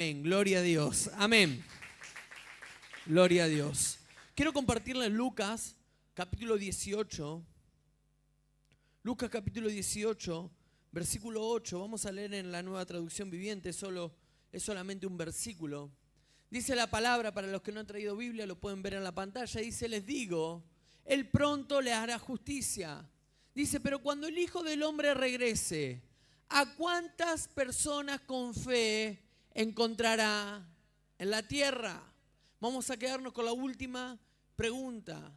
Amén, gloria a Dios, amén, gloria a Dios. Quiero compartirles Lucas capítulo 18, Lucas capítulo 18, versículo 8, vamos a leer en la Nueva Traducción Viviente, es solamente un versículo. Dice la palabra, para los que no han traído Biblia, lo pueden ver en la pantalla, dice, les digo, Él pronto les hará justicia. Dice, pero cuando el Hijo del Hombre regrese, ¿a cuántas personas con fe encontrará en la tierra? Vamos a quedarnos con la última pregunta.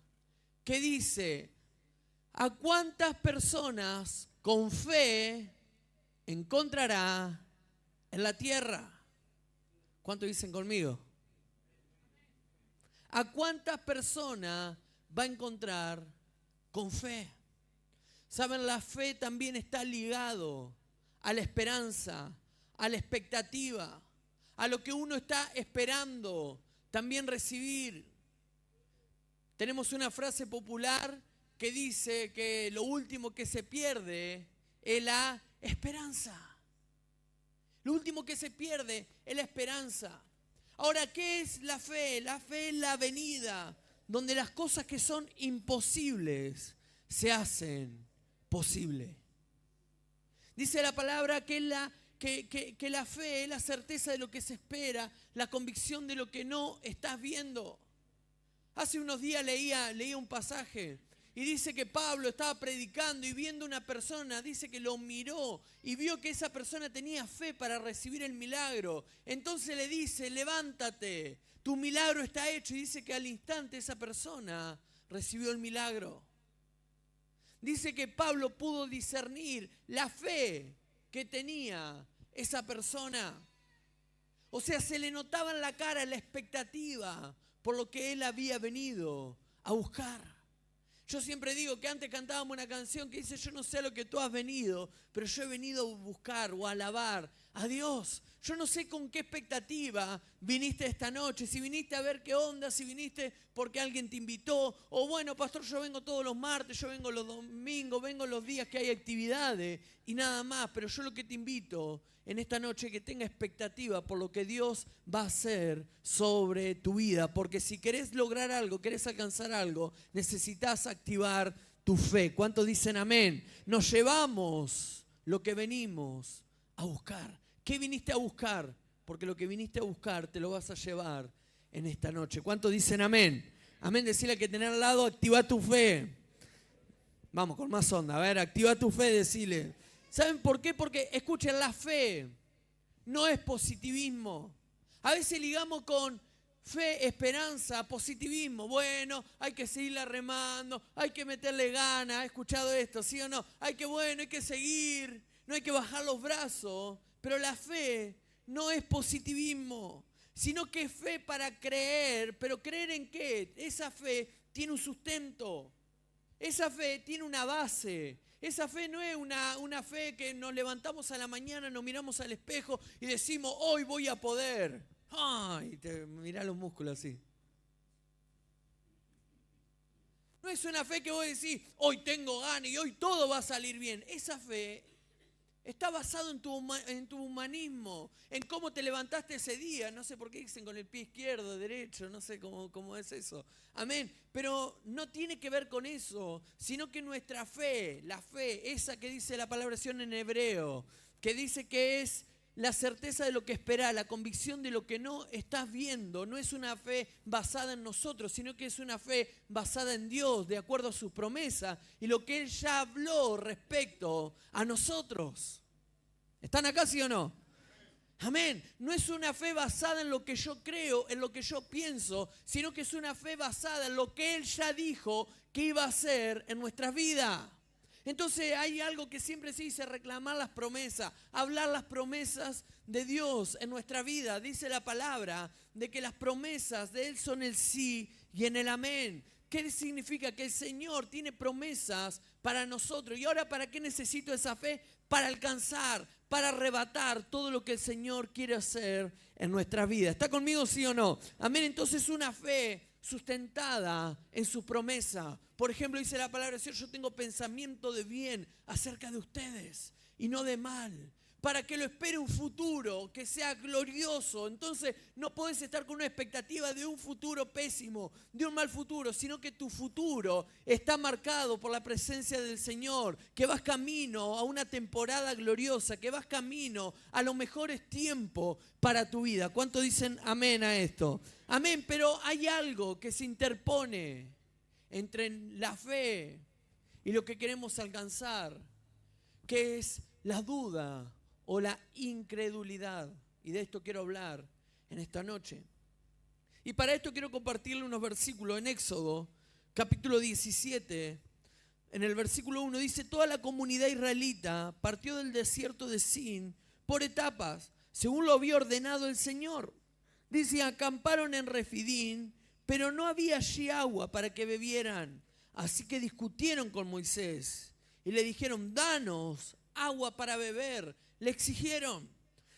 ¿Qué dice? ¿A cuántas personas con fe encontrará en la tierra? ¿Cuántos dicen conmigo? ¿A cuántas personas va a encontrar con fe? Saben, la fe también está ligado a la esperanza, a la expectativa, a lo que uno está esperando también recibir. Tenemos una frase popular que dice que lo último que se pierde es la esperanza. Lo último que se pierde es la esperanza. Ahora, ¿qué es la fe? La fe es la venida donde las cosas que son imposibles se hacen posibles. Dice la palabra que la fe es la certeza de lo que se espera, la convicción de lo que no estás viendo. Hace unos días leía un pasaje y dice que Pablo estaba predicando y viendo una persona, dice que lo miró y vio que esa persona tenía fe para recibir el milagro. Entonces le dice, levántate, tu milagro está hecho. Y dice que al instante esa persona recibió el milagro. Dice que Pablo pudo discernir la fe que tenía esa persona. O sea, se le notaba en la cara la expectativa por lo que él había venido a buscar. Yo siempre digo que antes cantábamos una canción que dice, yo no sé a lo que tú has venido, pero yo he venido a buscar o a alabar a Dios. Yo no sé con qué expectativa viniste esta noche, si viniste a ver qué onda, si viniste porque alguien te invitó, o bueno, pastor, yo vengo todos los martes, yo vengo los domingos, vengo los días que hay actividades y nada más, pero yo lo que te invito en esta noche es que tenga expectativa por lo que Dios va a hacer sobre tu vida, porque si querés lograr algo, querés alcanzar algo, necesitas activar tu fe. ¿Cuántos dicen amén? Nos llevamos lo que venimos a buscar. ¿Qué viniste a buscar? Porque lo que viniste a buscar te lo vas a llevar en esta noche. ¿Cuántos dicen amén? Amén, decirle que tener al lado, activa tu fe. Vamos, con más onda, a ver, activa tu fe, decirle. ¿Saben por qué? Porque, escuchen, la fe no es positivismo. A veces ligamos con fe, esperanza, positivismo. Bueno, hay que seguirla remando, hay que meterle ganas. ¿He escuchado esto, sí o no? Hay que seguir, no hay que bajar los brazos. Pero la fe no es positivismo, sino que es fe para creer. ¿Pero creer en qué? Esa fe tiene un sustento. Esa fe tiene una base. Esa fe no es una fe que nos levantamos a la mañana, nos miramos al espejo y decimos, hoy voy a poder. Ay, te mirá los músculos así. No es una fe que vos decís, hoy tengo ganas y hoy todo va a salir bien. Esa fe está basado en tu humanismo, en cómo te levantaste ese día. No sé por qué dicen con el pie izquierdo, derecho, no sé cómo es eso. Amén. Pero no tiene que ver con eso, sino que nuestra fe, la fe, esa que dice la palabra en hebreo, que dice que es la certeza de lo que esperás, la convicción de lo que no estás viendo, no es una fe basada en nosotros, sino que es una fe basada en Dios, de acuerdo a sus promesas y lo que Él ya habló respecto a nosotros. ¿Están acá, sí o no? Amén. No es una fe basada en lo que yo creo, en lo que yo pienso, sino que es una fe basada en lo que Él ya dijo que iba a hacer en nuestras vidas. Entonces hay algo que siempre se dice, reclamar las promesas, hablar las promesas de Dios en nuestra vida. Dice la palabra de que las promesas de Él son el sí y en el amén. ¿Qué significa? Que el Señor tiene promesas para nosotros. ¿Y ahora para qué necesito esa fe? Para alcanzar, para arrebatar todo lo que el Señor quiere hacer en nuestra vida. ¿Está conmigo, sí o no? Amén. Entonces una fe sustentada en su promesa. Por ejemplo, dice la palabra del Señor, yo tengo pensamiento de bien acerca de ustedes y no de mal, para que lo espere un futuro que sea glorioso. Entonces no podés estar con una expectativa de un futuro pésimo, de un mal futuro, sino que tu futuro está marcado por la presencia del Señor, que vas camino a una temporada gloriosa, que vas camino a los mejores tiempos para tu vida. ¿Cuántos dicen amén a esto? Amén, pero hay algo que se interpone entre la fe y lo que queremos alcanzar, que es la duda o la incredulidad. Y de esto quiero hablar en esta noche. Y para esto quiero compartirle unos versículos en Éxodo, capítulo 17. En el versículo 1 dice: toda la comunidad israelita partió del desierto de Sin por etapas, según lo había ordenado el Señor. Dice: acamparon en Refidín, pero no había allí agua para que bebieran. Así que discutieron con Moisés y le dijeron: danos agua para beber. Le exigieron.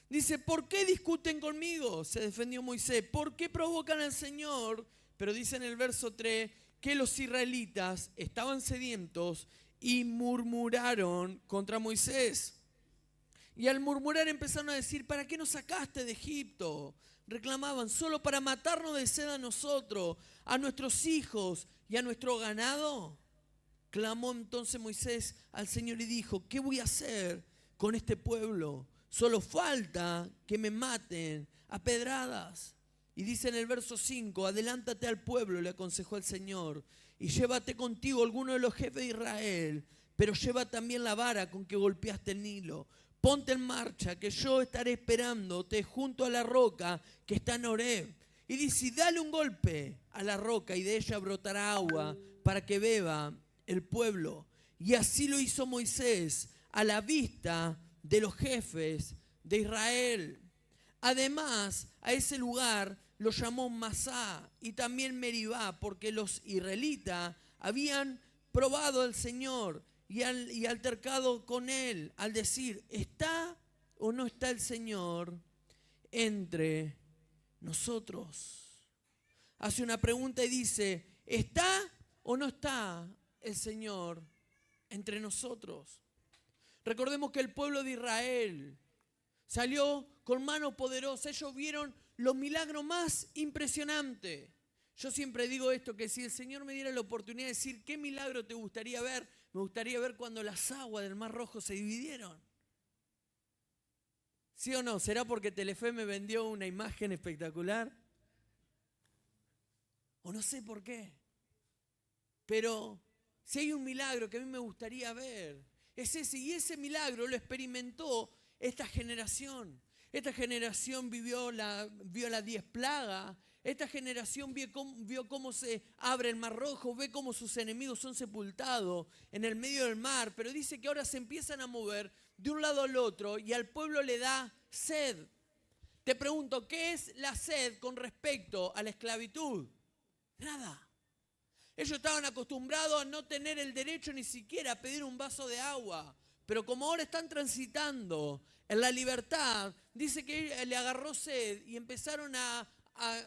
Dice: ¿por qué discuten conmigo? Se defendió Moisés. ¿Por qué provocan al Señor? Pero dice en el verso 3 que los israelitas estaban sedientos y murmuraron contra Moisés. Y al murmurar empezaron a decir: ¿para qué nos sacaste de Egipto? Reclamaban: solo para matarnos de sed a nosotros, a nuestros hijos y a nuestro ganado. Clamó entonces Moisés al Señor y dijo: ¿qué voy a hacer con este pueblo? Solo falta que me maten a pedradas. Y dice en el verso 5: adelántate al pueblo, le aconsejó el Señor, y llévate contigo alguno de los jefes de Israel, pero lleva también la vara con que golpeaste el Nilo. Ponte en marcha, que yo estaré esperándote junto a la roca que está en Horeb. Y dice: dale un golpe a la roca y de ella brotará agua para que beba el pueblo. Y así lo hizo Moisés a la vista de los jefes de Israel. Además, a ese lugar lo llamó Masá y también Meribá, porque los israelitas habían probado al Señor y altercado con él al decir: ¿está o no está el Señor entre nosotros? Hace una pregunta y dice: ¿está o no está el Señor entre nosotros? Recordemos que el pueblo de Israel salió con mano poderosa. Ellos vieron los milagros más impresionantes. Yo siempre digo esto, que si el Señor me diera la oportunidad de decir qué milagro te gustaría ver, me gustaría ver cuando las aguas del Mar Rojo se dividieron. ¿Sí o no? ¿Será porque Telefe me vendió una imagen espectacular? O no sé por qué. Pero si hay un milagro que a mí me gustaría ver, es ese. Y ese milagro lo experimentó esta generación. Esta generación vio las 10 plagas. Esta generación vio cómo se abre el Mar Rojo, ve cómo sus enemigos son sepultados en el medio del mar. Pero dice que ahora se empiezan a mover de un lado al otro y al pueblo le da sed. Te pregunto, ¿qué es la sed con respecto a la esclavitud? Nada. Ellos estaban acostumbrados a no tener el derecho ni siquiera a pedir un vaso de agua. Pero como ahora están transitando en la libertad, dice que le agarró sed y empezaron a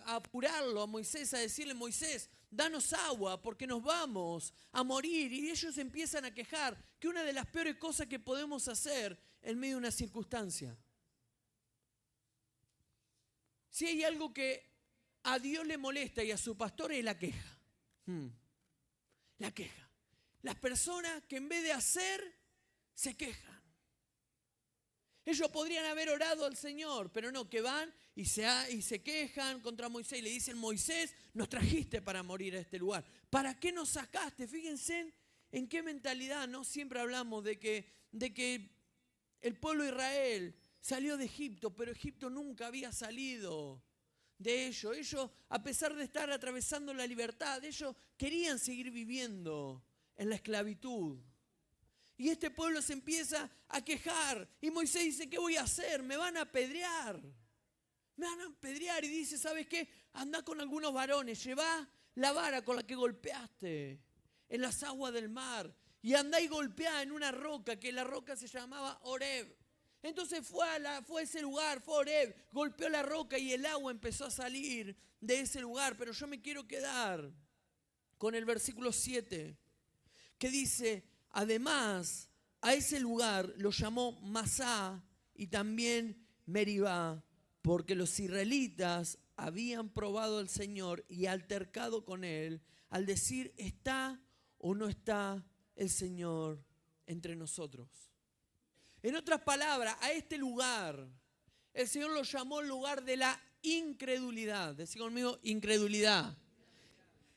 apurarlo a Moisés, a decirle: Moisés, danos agua porque nos vamos a morir. Y ellos empiezan a quejar que una de las peores cosas que podemos hacer en medio de una circunstancia. Si hay algo que a Dios le molesta y a su pastor, es la queja. La queja. Las personas que en vez de hacer, se quejan. Ellos podrían haber orado al Señor, pero no, que van y se quejan contra Moisés y le dicen: Moisés, nos trajiste para morir a este lugar. ¿Para qué nos sacaste? Fíjense en qué mentalidad, ¿no? Siempre hablamos de que el pueblo de Israel salió de Egipto, pero Egipto nunca había salido de ellos. Ellos, a pesar de estar atravesando la libertad, ellos querían seguir viviendo en la esclavitud. Y este pueblo se empieza a quejar. Y Moisés dice: ¿qué voy a hacer? Me van a apedrear. Me van a apedrear. Y dice: ¿sabes qué? Andá con algunos varones. Llevá la vara con la que golpeaste en las aguas del mar. Y andá y golpeá en una roca, que la roca se llamaba Horeb. Entonces fue a ese lugar, fue a Horeb, golpeó la roca y el agua empezó a salir de ese lugar. Pero yo me quiero quedar con el versículo 7, que dice: además, a ese lugar lo llamó Masá y también Meribá, porque los israelitas habían probado al Señor y altercado con Él al decir, ¿está o no está el Señor entre nosotros? En otras palabras, a este lugar, el Señor lo llamó el lugar de la incredulidad. Decí conmigo, incredulidad.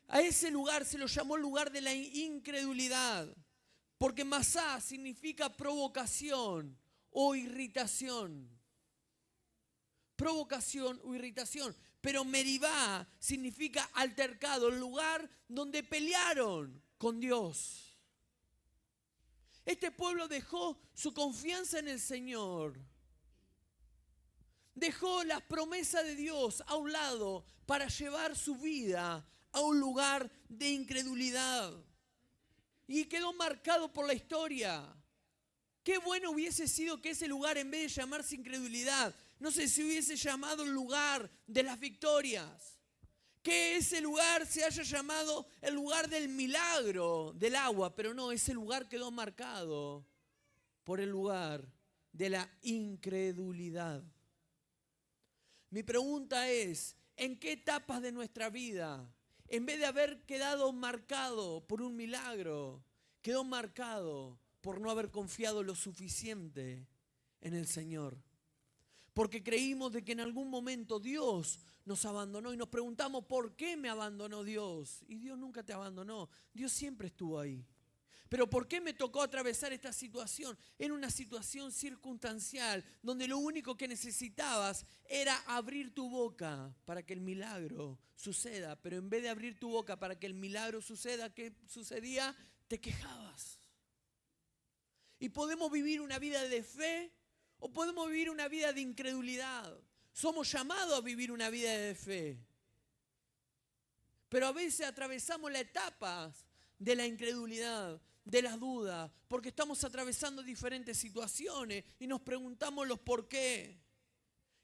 A ese lugar se lo llamó el lugar de la incredulidad, porque Masá significa provocación o irritación. Provocación o irritación. Pero Meribá significa altercado, el lugar donde pelearon con Dios. Este pueblo dejó su confianza en el Señor. Dejó las promesas de Dios a un lado para llevar su vida a un lugar de incredulidad. Y quedó marcado por la historia. Qué bueno hubiese sido que ese lugar, en vez de llamarse incredulidad, no sé si hubiese llamado el lugar de las victorias. Que ese lugar se haya llamado el lugar del milagro del agua, pero no, ese lugar quedó marcado por el lugar de la incredulidad. Mi pregunta es, ¿en qué etapas de nuestra vida, en vez de haber quedado marcado por un milagro, quedó marcado por no haber confiado lo suficiente en el Señor? Porque creímos de que en algún momento Dios nos abandonó y nos preguntamos, ¿por qué me abandonó Dios? Y Dios nunca te abandonó, Dios siempre estuvo ahí. Pero ¿por qué me tocó atravesar esta situación? Era una situación circunstancial donde lo único que necesitabas era abrir tu boca para que el milagro suceda. Pero en vez de abrir tu boca para que el milagro suceda, ¿qué sucedía? Te quejabas. Y podemos vivir una vida de fe o podemos vivir una vida de incredulidad. Somos llamados a vivir una vida de fe. Pero a veces atravesamos las etapas de la incredulidad, de las dudas, porque estamos atravesando diferentes situaciones y nos preguntamos los por qué.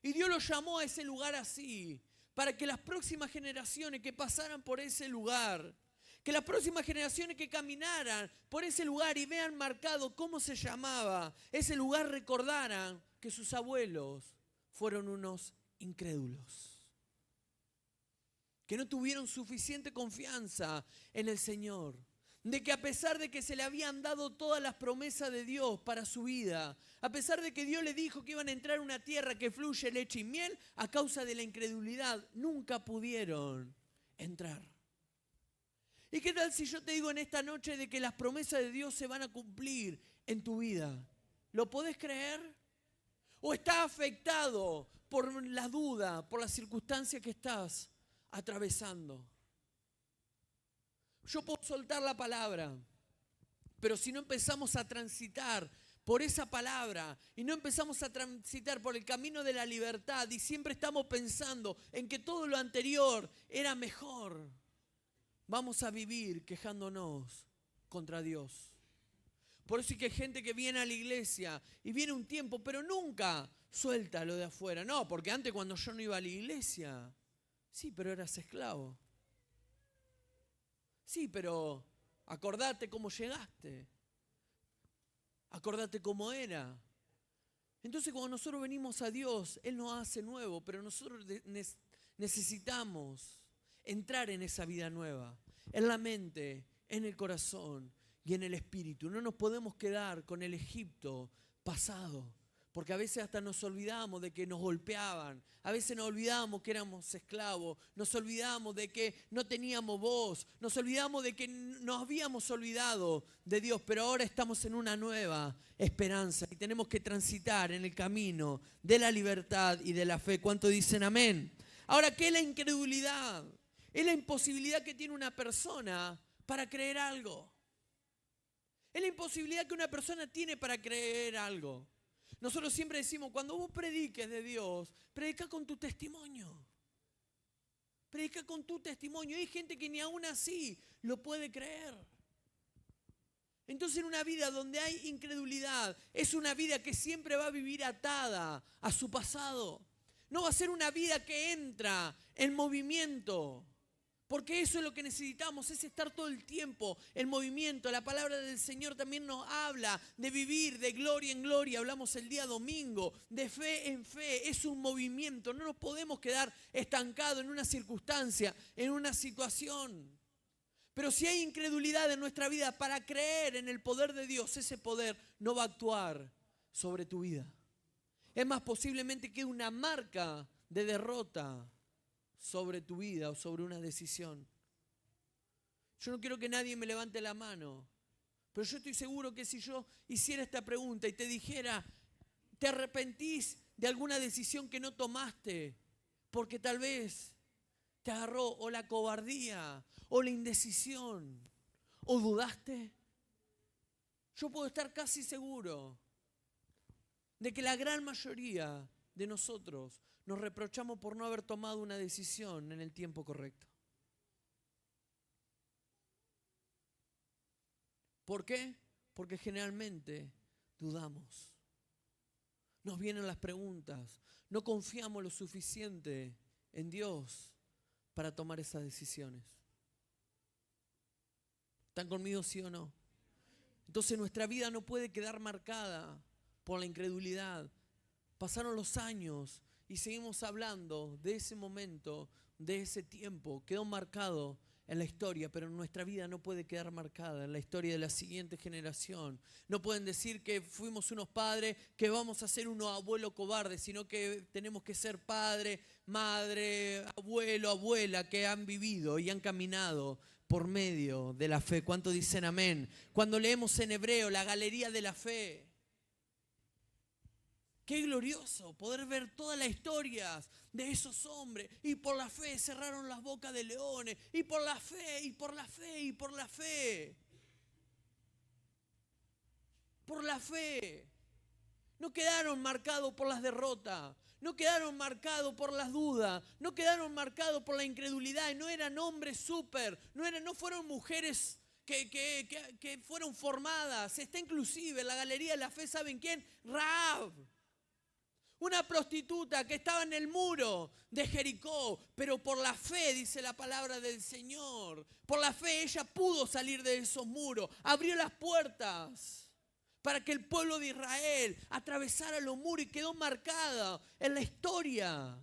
Y Dios lo llamó a ese lugar así, para que las próximas generaciones que pasaran por ese lugar, que las próximas generaciones que caminaran por ese lugar y vean marcado cómo se llamaba ese lugar, recordaran que sus abuelos fueron unos incrédulos, que no tuvieron suficiente confianza en el Señor, de que a pesar de que se le habían dado todas las promesas de Dios para su vida, a pesar de que Dios le dijo que iban a entrar a una tierra que fluye leche y miel, a causa de la incredulidad nunca pudieron entrar. ¿Y qué tal si yo te digo en esta noche de que las promesas de Dios se van a cumplir en tu vida? ¿Lo podés creer? ¿O estás afectado por la duda, por la circunstancia que estás atravesando? Yo puedo soltar la palabra, pero si no empezamos a transitar por esa palabra y no empezamos a transitar por el camino de la libertad y siempre estamos pensando en que todo lo anterior era mejor, vamos a vivir quejándonos contra Dios. Por eso es que hay gente que viene a la iglesia y viene un tiempo, pero nunca suelta lo de afuera. No, porque antes cuando yo no iba a la iglesia, sí, pero eras esclavo. Sí, pero acordate cómo llegaste. Acordate cómo era. Entonces cuando nosotros venimos a Dios, Él nos hace nuevo, pero nosotros necesitamos entrar en esa vida nueva, en la mente, en el corazón y en el espíritu. No nos podemos quedar con el Egipto pasado, porque a veces hasta nos olvidamos de que nos golpeaban, a veces nos olvidamos que éramos esclavos, nos olvidamos de que no teníamos voz, nos olvidamos de que nos habíamos olvidado de Dios, pero ahora estamos en una nueva esperanza y tenemos que transitar en el camino de la libertad y de la fe. ¿Cuánto dicen amén? Ahora, ¿qué es la incredulidad? Es la imposibilidad que tiene una persona para creer algo. Es la imposibilidad que una persona tiene para creer algo. Nosotros siempre decimos, cuando vos prediques de Dios, predica con tu testimonio. Predica con tu testimonio. Hay gente que ni aún así lo puede creer. Entonces, en una vida donde hay incredulidad, es una vida que siempre va a vivir atada a su pasado. No va a ser una vida que entra en movimiento. Porque eso es lo que necesitamos, es estar todo el tiempo en movimiento. La palabra del Señor también nos habla de vivir de gloria en gloria. Hablamos el día domingo, de fe en fe. Es un movimiento, no nos podemos quedar estancados en una circunstancia, en una situación. Pero si hay incredulidad en nuestra vida para creer en el poder de Dios, ese poder no va a actuar sobre tu vida. Es más, posiblemente quede una marca de derrota sobre tu vida o sobre una decisión. Yo no quiero que nadie me levante la mano, pero yo estoy seguro que si yo hiciera esta pregunta y te dijera, ¿te arrepentís de alguna decisión que no tomaste? Porque tal vez te agarró o la cobardía o la indecisión o dudaste. Yo puedo estar casi seguro de que la gran mayoría de nosotros nos reprochamos por no haber tomado una decisión en el tiempo correcto. ¿Por qué? Porque generalmente dudamos. Nos vienen las preguntas. No confiamos lo suficiente en Dios para tomar esas decisiones. ¿Están conmigo, sí o no? Entonces nuestra vida no puede quedar marcada por la incredulidad. Pasaron los años y seguimos hablando de ese momento, de ese tiempo. Quedó marcado en la historia, pero nuestra vida no puede quedar marcada en la historia de la siguiente generación. No pueden decir que fuimos unos padres, que vamos a ser unos abuelos cobardes, sino que tenemos que ser padre, madre, abuelo, abuela, que han vivido y han caminado por medio de la fe. ¿Cuánto dicen amén? Cuando leemos en hebreo la galería de la fe, qué glorioso poder ver todas las historias de esos hombres. Y por la fe cerraron las bocas de leones. Y por la fe, y por la fe, y por la fe. Por la fe. No quedaron marcados por las derrotas. No quedaron marcados por las dudas. No quedaron marcados por la incredulidad. Y no eran hombres súper. No fueron mujeres que fueron formadas. Está inclusive en la galería de la fe, ¿saben quién? Rahab. Una prostituta que estaba en el muro de Jericó, pero por la fe, dice la palabra del Señor, por la fe ella pudo salir de esos muros, abrió las puertas para que el pueblo de Israel atravesara los muros y quedó marcada en la historia.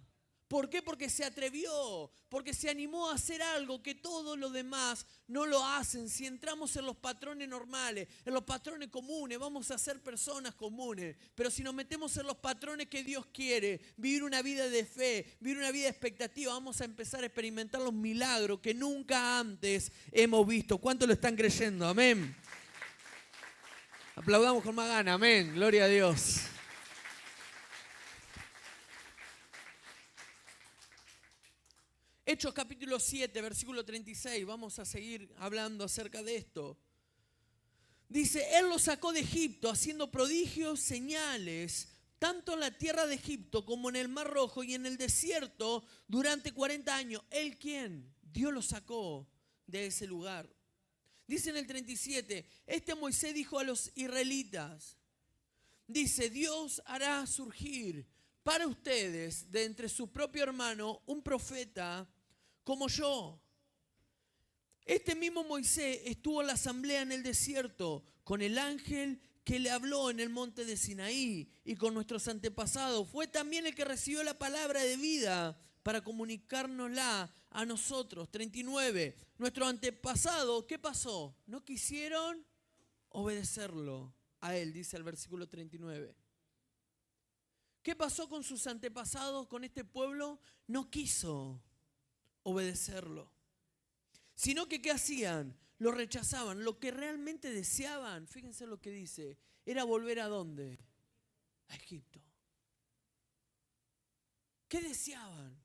¿Por qué? Porque se atrevió, porque se animó a hacer algo que todos los demás no lo hacen. Si entramos en los patrones normales, en los patrones comunes, vamos a ser personas comunes. Pero si nos metemos en los patrones que Dios quiere, vivir una vida de fe, vivir una vida de expectativa, vamos a empezar a experimentar los milagros que nunca antes hemos visto. ¿Cuántos lo están creyendo? Amén. Aplaudamos con más ganas. Amén. Gloria a Dios. Hechos capítulo 7, versículo 36, vamos a seguir hablando acerca de esto. Dice, Él los sacó de Egipto haciendo prodigios, señales, tanto en la tierra de Egipto como en el Mar Rojo y en el desierto durante 40 años. ¿Él quién? Dios los sacó de ese lugar. Dice en el 37, Moisés dijo a los israelitas, dice, Dios hará surgir para ustedes de entre su propio hermano un profeta como yo. Este mismo Moisés estuvo en la asamblea en el desierto con el ángel que le habló en el monte de Sinaí y con nuestros antepasados. Fue también el que recibió la palabra de vida para comunicárnosla a nosotros. 39. Nuestros antepasados, ¿qué pasó? No quisieron obedecerlo a él, dice el versículo 39. ¿Qué pasó con sus antepasados, con este pueblo? No quiso obedecerlo. Sino que ¿qué hacían? Lo rechazaban. Lo que realmente deseaban, fíjense lo que dice, era volver ¿a dónde? A Egipto. ¿Qué deseaban?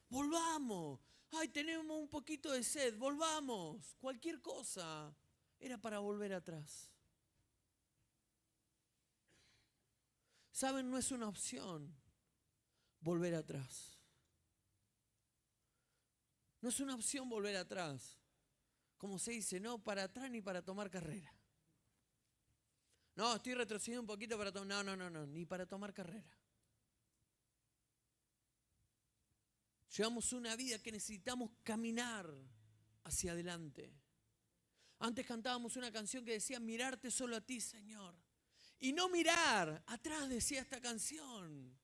Volvamos. Ay, tenemos un poquito de sed, volvamos. Cualquier cosa era para volver atrás. ¿Saben? No es una opción volver atrás. No es una opción volver atrás. Como se dice, no para atrás ni para tomar carrera. No, estoy retrocediendo un poquito para tomar... No, ni para tomar carrera. Llevamos una vida que necesitamos caminar hacia adelante. Antes cantábamos una canción que decía, mirarte solo a ti, Señor. Y no mirar, atrás decía esta canción.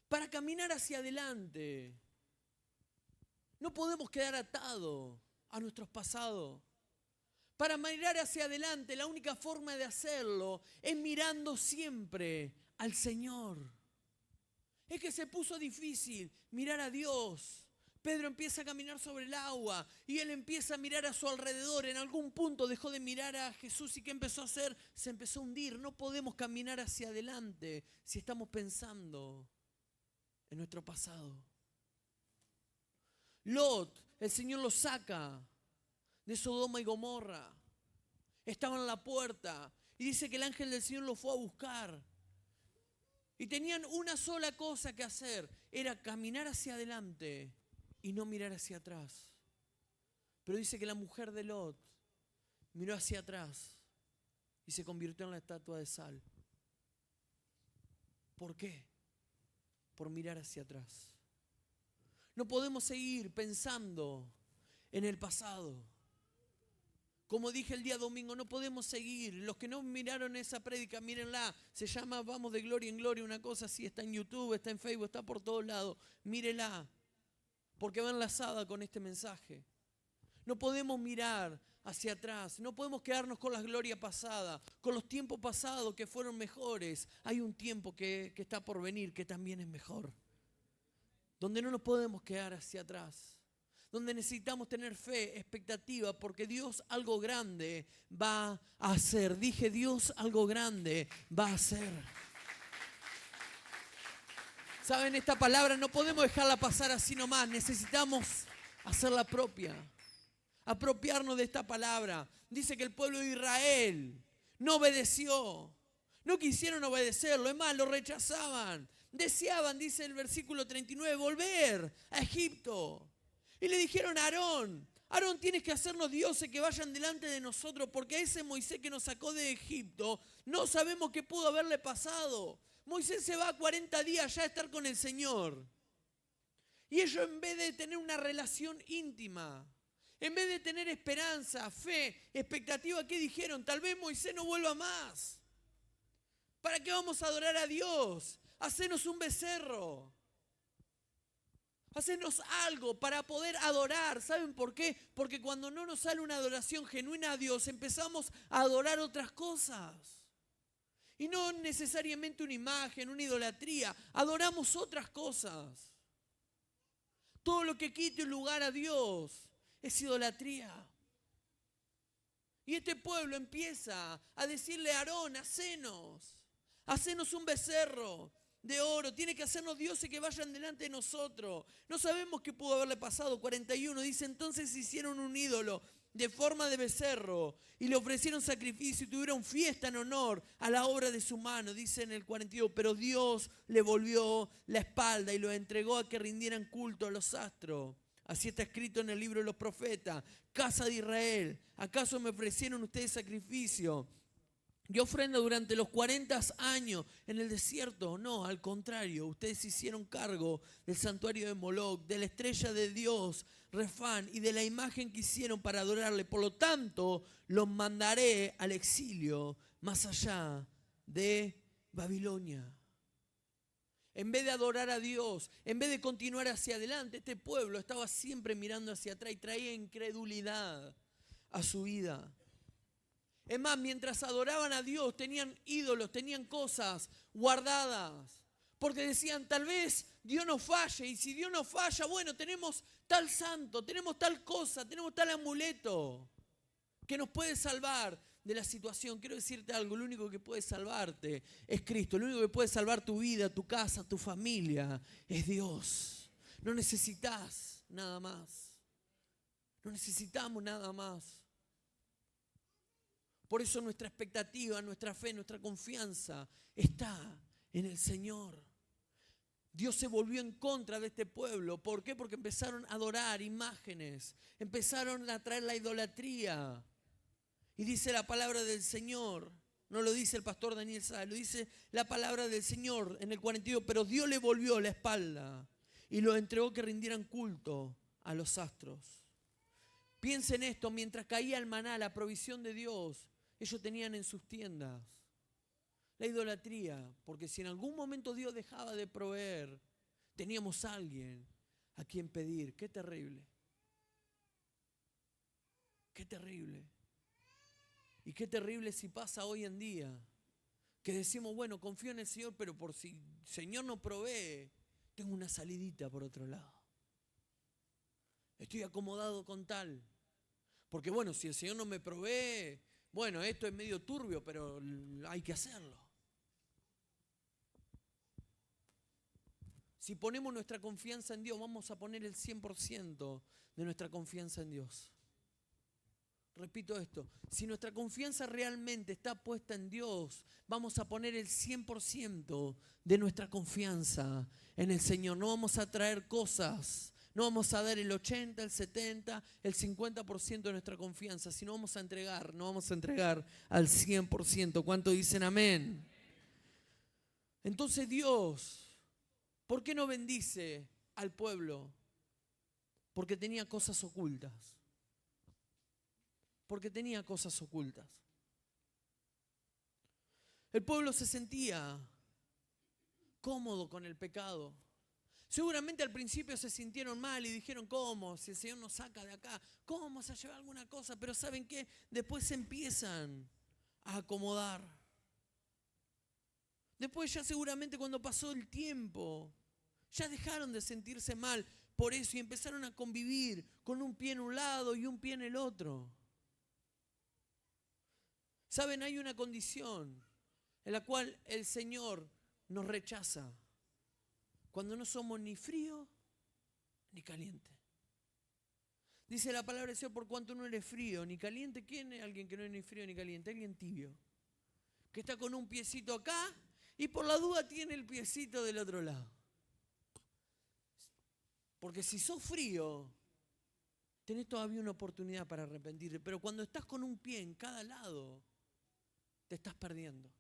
Para caminar hacia adelante. No podemos quedar atados a nuestros pasados. Para mirar hacia adelante, la única forma de hacerlo es mirando siempre al Señor. Es que se puso difícil mirar a Dios. Pedro empieza a caminar sobre el agua y él empieza a mirar a su alrededor. En algún punto dejó de mirar a Jesús y ¿qué empezó a hacer? Se empezó a hundir. No podemos caminar hacia adelante si estamos pensando en nuestro pasado. Lot, el Señor lo saca de Sodoma y Gomorra. Estaban en la puerta y dice que el ángel del Señor lo fue a buscar. Y tenían una sola cosa que hacer, era caminar hacia adelante y no mirar hacia atrás. Pero dice que la mujer de Lot miró hacia atrás y se convirtió en la estatua de sal. ¿Por qué? Por mirar hacia atrás. No podemos seguir pensando en el pasado. Como dije el día domingo, no podemos seguir. Los que no miraron esa prédica, mírenla. Se llama Vamos de Gloria en Gloria, una cosa así. Está en YouTube, está en Facebook, está por todos lados. Mírela, porque va enlazada con este mensaje. No podemos mirar hacia atrás. No podemos quedarnos con la gloria pasada, con los tiempos pasados que fueron mejores. Hay un tiempo que está por venir que también es mejor. Donde no nos podemos quedar hacia atrás. Donde necesitamos tener fe, expectativa, porque Dios algo grande va a hacer. Dije, Dios algo grande va a hacer. ¿Saben? Esta palabra no podemos dejarla pasar así nomás. Necesitamos hacerla propia. Apropiarnos de esta palabra. Dice que el pueblo de Israel no obedeció. No quisieron obedecerlo. Es más, lo rechazaban. Deseaban, dice el versículo 39, volver a Egipto. Y le dijeron a Aarón, Aarón, tienes que hacernos dioses que vayan delante de nosotros, porque a ese Moisés que nos sacó de Egipto, no sabemos qué pudo haberle pasado. Moisés se va 40 días ya a estar con el Señor. Y ellos, en vez de tener una relación íntima, en vez de tener esperanza, fe, expectativa, ¿qué dijeron? Tal vez Moisés no vuelva más. ¿Para qué vamos a adorar a Dios? Hacenos un becerro. Hacernos algo para poder adorar. ¿Saben por qué? Porque cuando no nos sale una adoración genuina a Dios, empezamos a adorar otras cosas. Y no necesariamente una imagen, una idolatría. Adoramos otras cosas. Todo lo que quite un lugar a Dios es idolatría. Y este pueblo empieza a decirle a Aarón, hacenos un becerro de oro, tiene que hacernos dioses que vayan delante de nosotros. No sabemos qué pudo haberle pasado. 41 dice, entonces hicieron un ídolo de forma de becerro y le ofrecieron sacrificio y tuvieron fiesta en honor a la obra de su mano. Dice en el 42, pero Dios le volvió la espalda y lo entregó a que rindieran culto a los astros. Así está escrito en el libro de los profetas. Casa de Israel, ¿acaso me ofrecieron ustedes sacrificio y ofrenda durante los 40 años en el desierto? No, al contrario, ustedes hicieron cargo del santuario de Moloc, de la estrella de Dios, Refán, y de la imagen que hicieron para adorarle. Por lo tanto, los mandaré al exilio más allá de Babilonia. En vez de adorar a Dios, en vez de continuar hacia adelante, este pueblo estaba siempre mirando hacia atrás y traía incredulidad a su vida. Es más, mientras adoraban a Dios, tenían ídolos, tenían cosas guardadas. Porque decían, tal vez Dios nos falle. Y si Dios nos falla, bueno, tenemos tal santo, tenemos tal cosa, tenemos tal amuleto que nos puede salvar de la situación. Quiero decirte algo, lo único que puede salvarte es Cristo. Lo único que puede salvar tu vida, tu casa, tu familia es Dios. No necesitas nada más. No necesitamos nada más. Por eso nuestra expectativa, nuestra fe, nuestra confianza está en el Señor. Dios se volvió en contra de este pueblo. ¿Por qué? Porque empezaron a adorar imágenes. Empezaron a traer la idolatría. Y dice la palabra del Señor. No lo dice el pastor Daniel Sáenz, lo dice la palabra del Señor en el 42. Pero Dios le volvió la espalda y los entregó que rindieran culto a los astros. Piensen esto, mientras caía el maná, la provisión de Dios, ellos tenían en sus tiendas la idolatría, porque si en algún momento Dios dejaba de proveer, teníamos a alguien a quien pedir. ¡Qué terrible! ¡Qué terrible! Y qué terrible si pasa hoy en día, que decimos, bueno, confío en el Señor, pero por si el Señor no provee, tengo una salidita por otro lado. Estoy acomodado con tal. Porque bueno, si el Señor no me provee, bueno, esto es medio turbio, pero hay que hacerlo. Si ponemos nuestra confianza en Dios, vamos a poner el 100% de nuestra confianza en Dios. Repito esto, si nuestra confianza realmente está puesta en Dios, vamos a poner el 100% de nuestra confianza en el Señor. No vamos a traer cosas, no vamos a dar el 80, el 70, el 50% de nuestra confianza, sino no vamos a entregar al 100%. ¿Cuánto dicen amén? Entonces Dios, ¿por qué no bendice al pueblo? Porque tenía cosas ocultas. Porque tenía cosas ocultas. El pueblo se sentía cómodo con el pecado. Seguramente al principio se sintieron mal y dijeron, ¿cómo? Si el Señor nos saca de acá, ¿cómo vamos a llevar alguna cosa? Pero ¿saben qué? Después se empiezan a acomodar. Después ya seguramente cuando pasó el tiempo, ya dejaron de sentirse mal por eso y empezaron a convivir con un pie en un lado y un pie en el otro. ¿Saben? Hay una condición en la cual el Señor nos rechaza. Cuando no somos ni frío ni caliente. Dice la palabra del Señor, por cuanto no eres frío ni caliente. ¿Quién es alguien que no es ni frío ni caliente? Alguien tibio. Que está con un piecito acá y por la duda tiene el piecito del otro lado. Porque si sos frío, tenés todavía una oportunidad para arrepentirte. Pero cuando estás con un pie en cada lado, te estás perdiendo.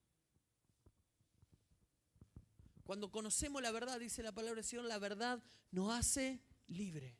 Cuando conocemos la verdad, dice la palabra del Señor, la verdad nos hace libre.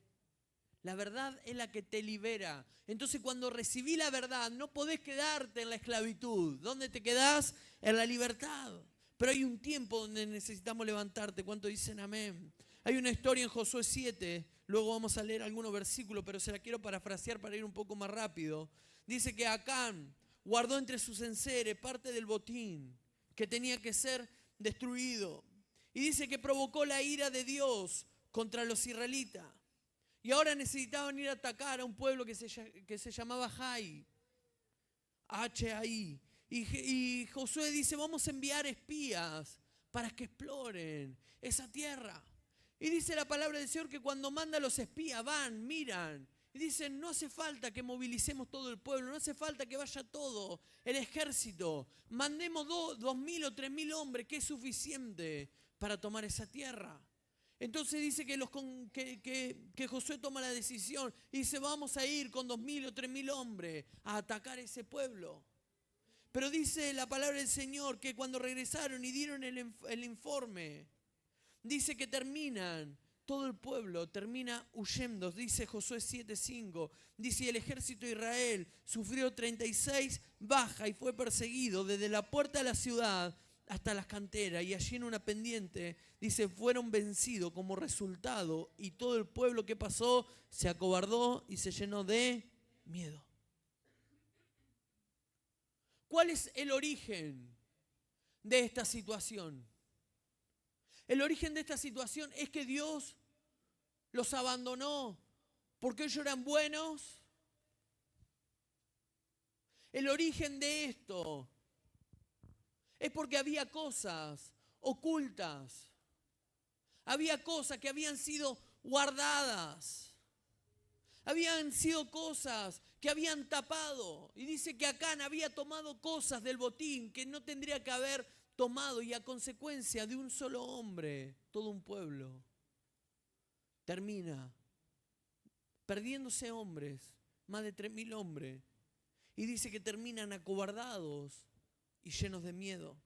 La verdad es la que te libera. Entonces cuando recibí la verdad, no podés quedarte en la esclavitud. ¿Dónde te quedás? En la libertad. Pero hay un tiempo donde necesitamos levantarte. ¿Cuánto dicen amén? Hay una historia en Josué 7, luego vamos a leer algunos versículos, pero se la quiero parafrasear para ir un poco más rápido. Dice que Acán guardó entre sus enseres parte del botín que tenía que ser destruido. Y dice que provocó la ira de Dios contra los israelitas. Y ahora necesitaban ir a atacar a un pueblo que se llamaba Hai. H-A-I. Y Josué dice, vamos a enviar espías para que exploren esa tierra. Y dice la palabra del Señor que cuando manda a los espías van, miran. Y dicen, no hace falta que movilicemos todo el pueblo, no hace falta que vaya todo el ejército. Mandemos 2.000 o 3.000 hombres, que es suficiente para tomar esa tierra. Entonces dice que Josué toma la decisión y dice, vamos a ir con 2.000 o 3.000 hombres a atacar ese pueblo. Pero dice la palabra del Señor que cuando regresaron y dieron el informe, dice que todo el pueblo termina huyendo. Dice Josué 7:5, dice, el ejército de Israel sufrió 36 bajas y fue perseguido desde la puerta de la ciudad hasta las canteras, y allí en una pendiente, dice, fueron vencidos como resultado, y todo el pueblo que pasó se acobardó y se llenó de miedo. ¿Cuál es el origen de esta situación? El origen de esta situación es que Dios los abandonó porque ellos eran buenos. El origen de esto es porque había cosas ocultas. Había cosas que habían sido guardadas. Habían sido cosas que habían tapado. Y dice que Acán había tomado cosas del botín que no tendría que haber tomado. Y a consecuencia de un solo hombre, todo un pueblo termina perdiéndose hombres, más de 3.000 hombres. Y dice que terminan acobardados y llenos de miedo.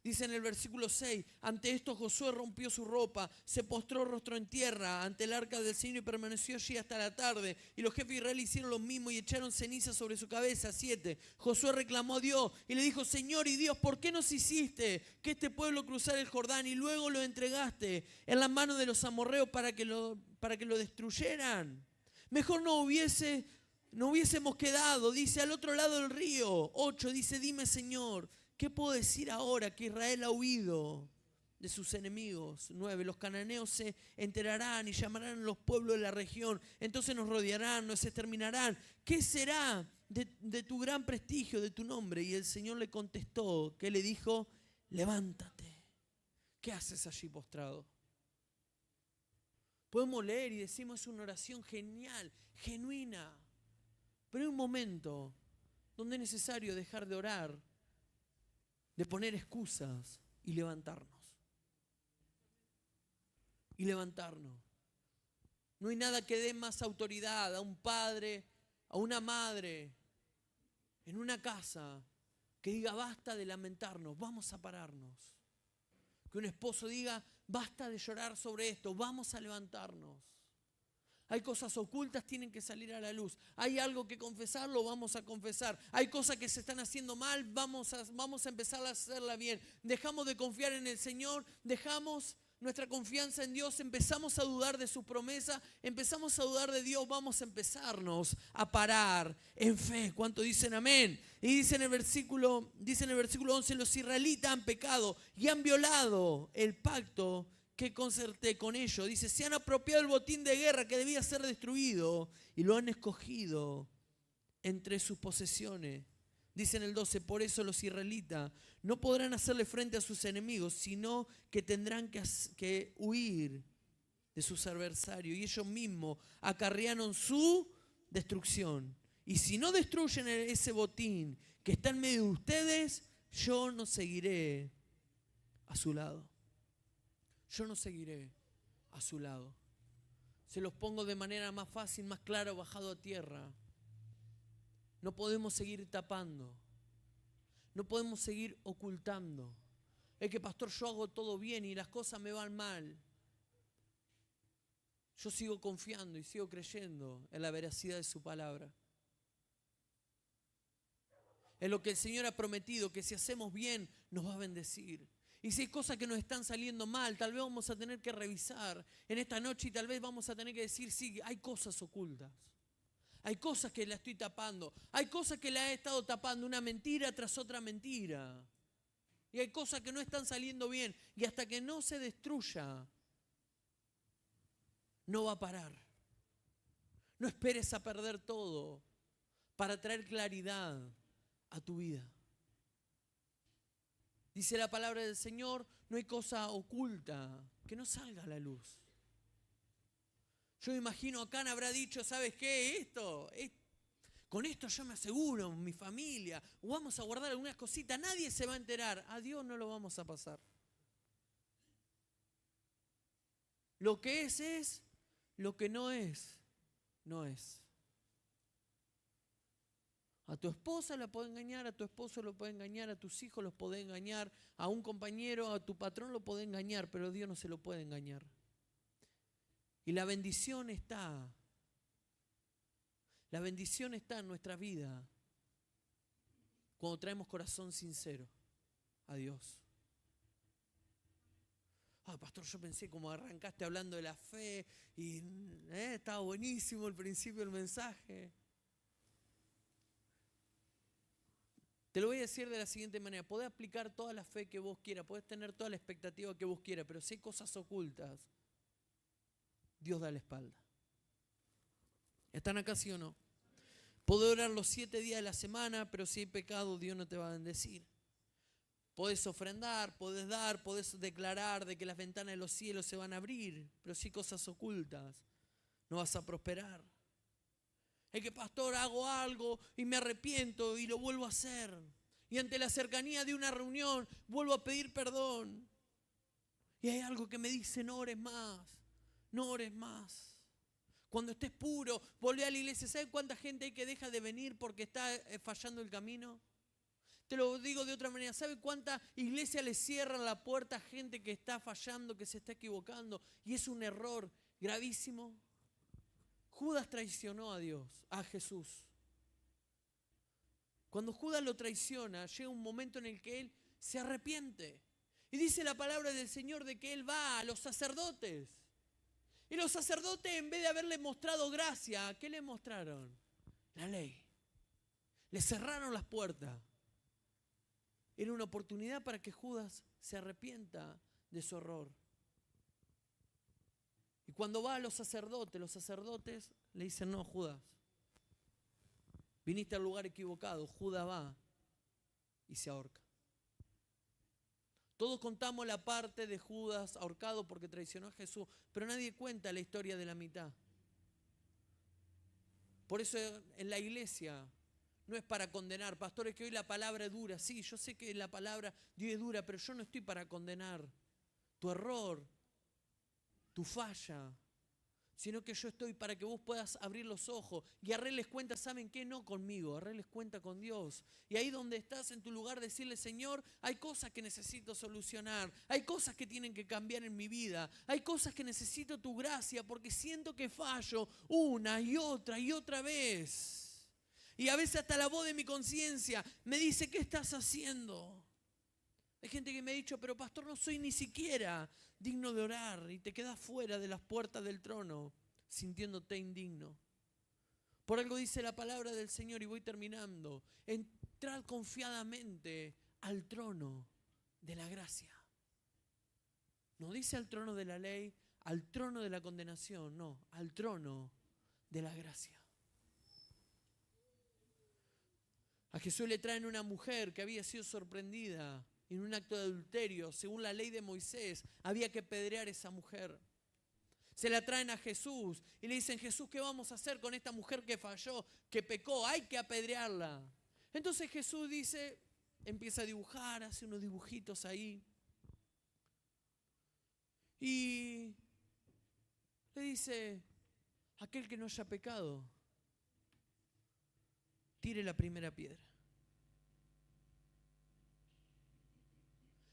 Dice en el versículo 6, ante esto Josué rompió su ropa, se postró rostro en tierra ante el arca del Señor y permaneció allí hasta la tarde. Y los jefes de Israel hicieron lo mismo y echaron ceniza sobre su cabeza. 7. Josué reclamó a Dios y le dijo, Señor y Dios, ¿por qué nos hiciste que este pueblo cruzara el Jordán y luego lo entregaste en las manos de los amorreos para que lo destruyeran? Mejor no hubiésemos quedado, dice, al otro lado del río. 8. Dice, dime, Señor, ¿qué puedo decir ahora que Israel ha huido de sus enemigos? 9. Los cananeos se enterarán y llamarán a los pueblos de la región. Entonces nos rodearán, nos exterminarán. ¿Qué será de tu gran prestigio, de tu nombre? Y el Señor le contestó, ¿qué le dijo? Levántate. ¿Qué haces allí postrado? Podemos leer y decimos, es una oración genial, genuina. Pero hay un momento donde es necesario dejar de orar, de poner excusas y levantarnos. Y levantarnos. No hay nada que dé más autoridad a un padre, a una madre, en una casa, que diga basta de lamentarnos, vamos a pararnos. Que un esposo diga basta de llorar sobre esto, vamos a levantarnos. Hay cosas ocultas, tienen que salir a la luz. Hay algo que confesar, lo vamos a confesar. Hay cosas que se están haciendo mal, vamos a empezar a hacerla bien. Dejamos de confiar en el Señor, dejamos nuestra confianza en Dios, empezamos a dudar de su promesa, empezamos a dudar de Dios, vamos a empezarnos a parar en fe. ¿Cuánto dicen amén? Y dice en el versículo 11, los israelitas han pecado y han violado el pacto que concerté con ellos. Dice, se han apropiado el botín de guerra que debía ser destruido y lo han escogido entre sus posesiones. Dice en el 12, por eso los israelitas no podrán hacerle frente a sus enemigos, sino que tendrán que huir de sus adversarios y ellos mismos acarrearon su destrucción. Y si no destruyen ese botín que está en medio de ustedes, yo no seguiré a su lado. Yo no seguiré a su lado. Se los pongo de manera más fácil, más clara, bajado a tierra. No podemos seguir tapando. No podemos seguir ocultando. Es que, pastor, yo hago todo bien y las cosas me van mal. Yo sigo confiando y sigo creyendo en la veracidad de su palabra. En lo que el Señor ha prometido, que si hacemos bien, nos va a bendecir. Y si hay cosas que nos están saliendo mal, tal vez vamos a tener que revisar en esta noche y tal vez vamos a tener que decir, sí, hay cosas ocultas. Hay cosas que la estoy tapando. Hay cosas que la he estado tapando, una mentira tras otra mentira. Y hay cosas que no están saliendo bien. Y hasta que no se destruya, no va a parar. No esperes a perder todo para traer claridad a tu vida. Dice la palabra del Señor, no hay cosa oculta que no salga a la luz. Yo me imagino, Acán habrá dicho, ¿sabes qué? Con esto yo me aseguro, mi familia, o vamos a guardar algunas cositas, nadie se va a enterar. A Dios no lo vamos a pasar. Lo que es, lo que no es, no es. A tu esposa la puede engañar, a tu esposo lo puede engañar, a tus hijos los puede engañar, a un compañero, a tu patrón lo puede engañar, pero Dios no se lo puede engañar. Y la bendición está en nuestra vida cuando traemos corazón sincero a Dios. Pastor, yo pensé como arrancaste hablando de la fe y estaba buenísimo el principio del mensaje. Te lo voy a decir de la siguiente manera, podés aplicar toda la fe que vos quieras, podés tener toda la expectativa que vos quieras, pero si hay cosas ocultas, Dios da la espalda. ¿Están acá, sí o no? Podés orar los 7 días de la semana, pero si hay pecado, Dios no te va a bendecir. Podés ofrendar, podés dar, podés declarar de que las ventanas de los cielos se van a abrir, pero si hay cosas ocultas, no vas a prosperar. Es que, pastor, hago algo y me arrepiento y lo vuelvo a hacer. Y ante la cercanía de una reunión, vuelvo a pedir perdón. Y hay algo que me dice, no ores más, no ores más. Cuando estés puro, volvé a la iglesia. ¿Sabe cuánta gente hay que deja de venir porque está fallando el camino? Te lo digo de otra manera. ¿Sabe cuánta iglesia le cierran la puerta a gente que está fallando, que se está equivocando? Y es un error gravísimo. Judas traicionó a Dios, a Jesús. Cuando Judas lo traiciona, llega un momento en el que él se arrepiente. Y dice la palabra del Señor de que él va a los sacerdotes. Y los sacerdotes, en vez de haberle mostrado gracia, ¿qué le mostraron? La ley. Le cerraron las puertas. Era una oportunidad para que Judas se arrepienta de su error. Y cuando va a los sacerdotes le dicen, no, Judas, viniste al lugar equivocado. Judas va y se ahorca. Todos contamos la parte de Judas ahorcado porque traicionó a Jesús, pero nadie cuenta la historia de la mitad. Por eso en la iglesia no es para condenar. Pastores, que hoy la palabra es dura. Sí, yo sé que la palabra de Dios es dura, pero yo no estoy para condenar tu error, tu falla, sino que yo estoy para que vos puedas abrir los ojos y arregles cuenta, ¿saben qué? No conmigo, arregles cuenta con Dios. Y ahí donde estás en tu lugar, decirle, Señor, hay cosas que necesito solucionar, hay cosas que tienen que cambiar en mi vida, hay cosas que necesito tu gracia porque siento que fallo una y otra vez. Y a veces hasta la voz de mi conciencia me dice, ¿qué estás haciendo? Hay gente que me ha dicho, pero pastor, no soy ni siquiera digno de orar, y te quedas fuera de las puertas del trono sintiéndote indigno. Por algo dice la palabra del Señor, y voy terminando, entrad confiadamente al trono de la gracia. No dice al trono de la ley, al trono de la condenación, no, al trono de la gracia. A Jesús le traen una mujer que había sido sorprendida en un acto de adulterio. Según la ley de Moisés, había que apedrear a esa mujer. Se la traen a Jesús y le dicen, Jesús, ¿qué vamos a hacer con esta mujer que falló, que pecó? Hay que apedrearla. Entonces Jesús dice, empieza a dibujar, hace unos dibujitos ahí. Y le dice, aquel que no haya pecado, tire la primera piedra.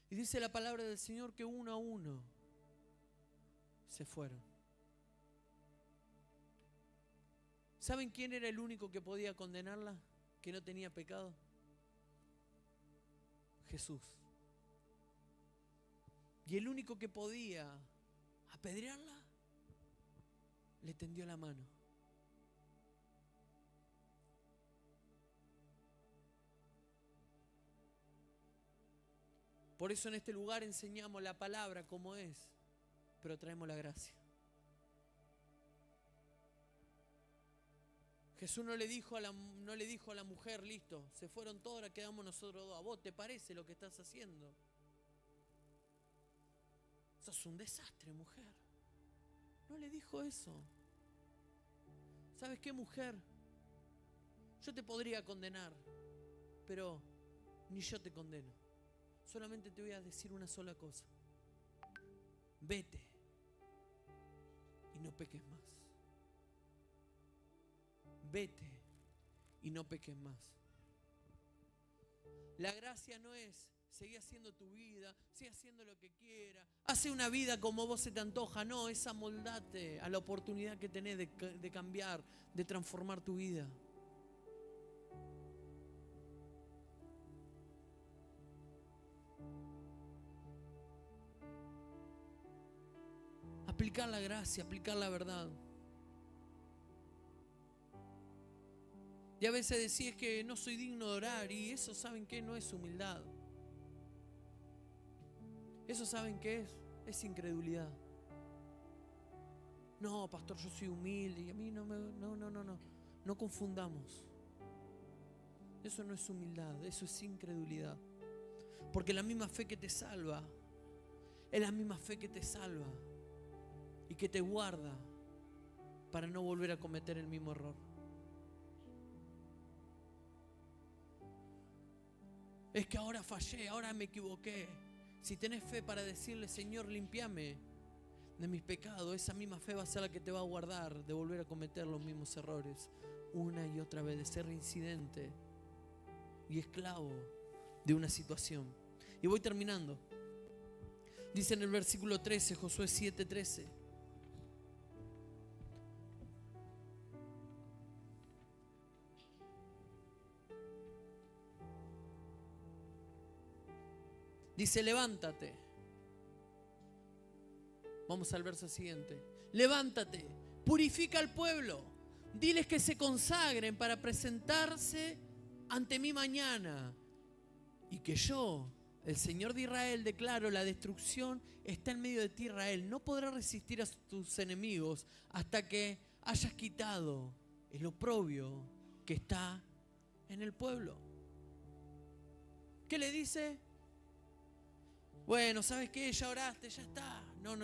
Y dice la palabra del Señor que uno a uno se fueron. ¿Saben quién era el único que podía condenarla? ¿Que no tenía pecado? Jesús. Y el único que podía apedrearla, le tendió la mano. Por eso en este lugar enseñamos la palabra como es, pero traemos la gracia. Jesús no le dijo a la mujer, listo, se fueron todos, ahora quedamos nosotros dos. ¿A vos te parece lo que estás haciendo? Sos un desastre, mujer. No le dijo eso. ¿Sabes qué, mujer? Yo te podría condenar, pero ni yo te condeno. Solamente te voy a decir una sola cosa. Vete y no peques más. Vete y no peques más. La gracia no es seguir haciendo tu vida, sigue haciendo lo que quieras, hace una vida como vos se te antoja. No, es amoldate a la oportunidad que tenés de cambiar, de transformar tu vida. Aplicar la gracia, aplicar la verdad. Y a veces decís que no soy digno de orar, y eso, ¿saben qué? No es humildad. Eso, ¿saben qué es? Es incredulidad. No, pastor, yo soy humilde y a mí no. No confundamos. Eso no es humildad, eso es incredulidad. Porque la misma fe que te salva es la misma fe que te salva y que te guarda para no volver a cometer el mismo error. Es que ahora fallé, ahora me equivoqué. Si tenés fe para decirle, Señor, limpiame de mis pecados, esa misma fe va a ser la que te va a guardar de volver a cometer los mismos errores una y otra vez, de ser reincidente y esclavo de una situación. Y voy terminando. Dice en el versículo 13, Josué 7:13. Dice, levántate. Vamos al verso siguiente. Levántate, purifica al pueblo. Diles que se consagren para presentarse ante mí mañana. Y que yo, el Señor de Israel, declaro: la destrucción está en medio de ti, Israel. No podrás resistir a tus enemigos hasta que hayas quitado el oprobio que está en el pueblo. ¿Qué le dice? Bueno, ¿sabes qué? Ya oraste, ya está. No.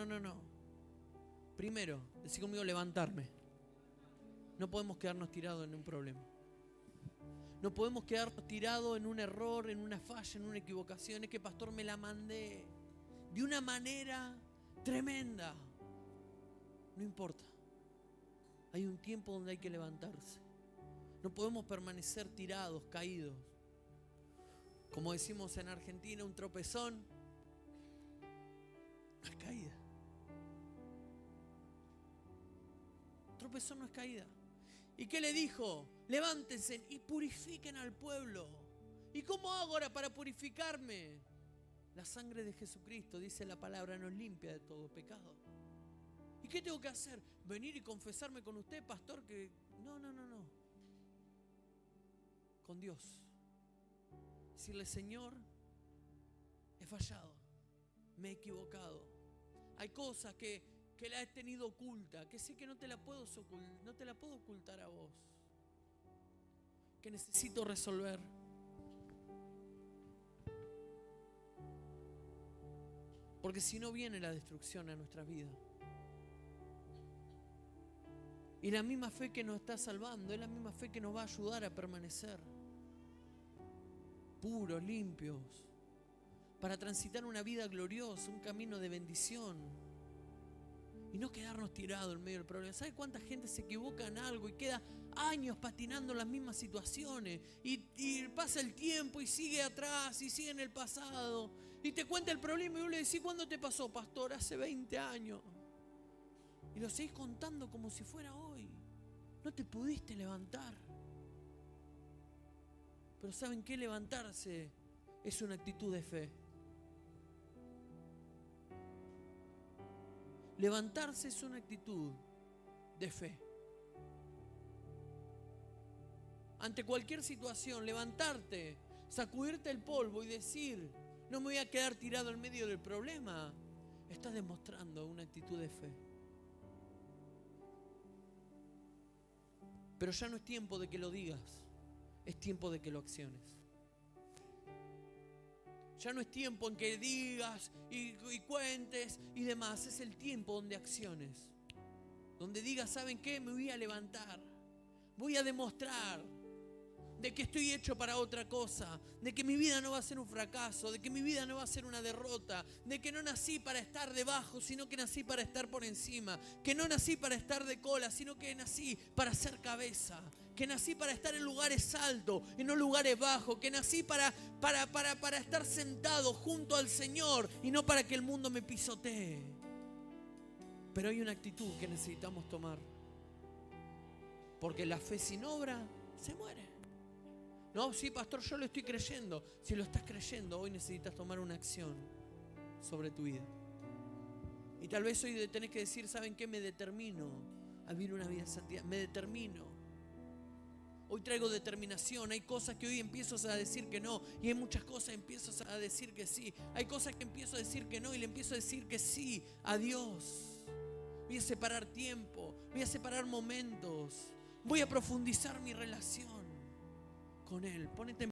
Primero, decí conmigo, levantarme. No podemos quedarnos tirados en un problema. No podemos quedarnos tirados en un error, en una falla, en una equivocación. Es que, pastor, me la mandé de una manera tremenda. No importa. Hay un tiempo donde hay que levantarse. No podemos permanecer tirados, caídos. Como decimos en Argentina, un tropezón no es caída. Tropezón no es caída. ¿Y qué le dijo? Levántense y purifiquen al pueblo. ¿Y cómo hago ahora para purificarme? La sangre de Jesucristo, dice la palabra, nos limpia de todo pecado. ¿Y qué tengo que hacer? ¿Venir y confesarme con usted, pastor? Que no. Con Dios. Decirle: Señor, he fallado, me he equivocado. Hay cosas que la he tenido oculta, que sé que no te la puedo ocultar a vos, que necesito resolver. Porque si no, viene la destrucción a nuestra vida. Y la misma fe que nos está salvando es la misma fe que nos va a ayudar a permanecer puros, limpios, para transitar una vida gloriosa, un camino de bendición. Y no quedarnos tirados en medio del problema. ¿Sabe cuánta gente se equivoca en algo y queda años patinando en las mismas situaciones? Y pasa el tiempo y sigue atrás y sigue en el pasado. Y te cuenta el problema y vos le decís: ¿cuándo te pasó, pastor? Hace 20 años. Y lo seguís contando como si fuera hoy. No te pudiste levantar. Pero ¿saben qué? Levantarse es una actitud de fe. Levantarse es una actitud de fe. Ante cualquier situación, levantarte, sacudirte el polvo y decir: no me voy a quedar tirado en medio del problema. Estás demostrando una actitud de fe. Pero ya no es tiempo de que lo digas, es tiempo de que lo acciones. Ya no es tiempo en que digas y cuentes y demás. Es el tiempo donde acciones. Donde digas: ¿saben qué? Me voy a levantar. Voy a demostrar de que estoy hecho para otra cosa. De que mi vida no va a ser un fracaso. De que mi vida no va a ser una derrota. De que no nací para estar debajo, sino que nací para estar por encima. Que no nací para estar de cola, sino que nací para ser cabeza. Que nací para estar en lugares altos y no lugares bajos. Que nací para estar sentado junto al Señor y no para que el mundo me pisotee. Pero hay una actitud que necesitamos tomar. Porque la fe sin obra se muere. No, sí, pastor, yo lo estoy creyendo. Si lo estás creyendo, hoy necesitas tomar una acción sobre tu vida. Y tal vez hoy tenés que decir: ¿saben qué? Me determino a vivir una vida de santidad. Me determino. Hoy traigo determinación. Hay cosas que hoy empiezo a decir que no. Y hay muchas cosas que empiezo a decir que sí. Hay cosas que empiezo a decir que no y le empiezo a decir que sí a Dios. Voy a separar tiempo. Voy a separar momentos. Voy a profundizar mi relación con Él. Ponete en